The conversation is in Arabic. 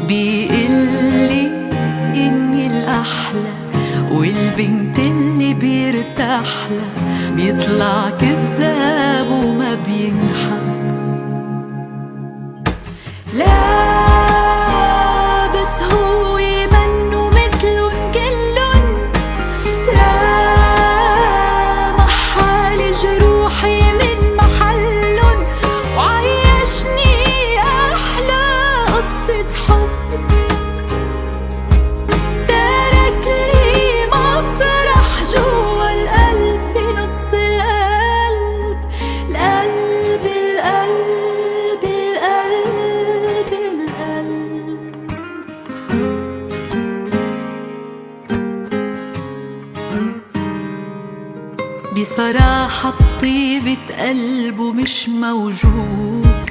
بيقلي إني الأحلى والبنت اللي بيرتاحلها بيطلع كذاب وما بينحب. لا بس هو منه متلن كلن، لا محل جروحي من محلن، وعيشني أحلى قصة حب. ترك لي مطرح جوا القلب بنص القلب، القلب القلب القلب القلب. بصراحة بطيبة قلبه مش موجود،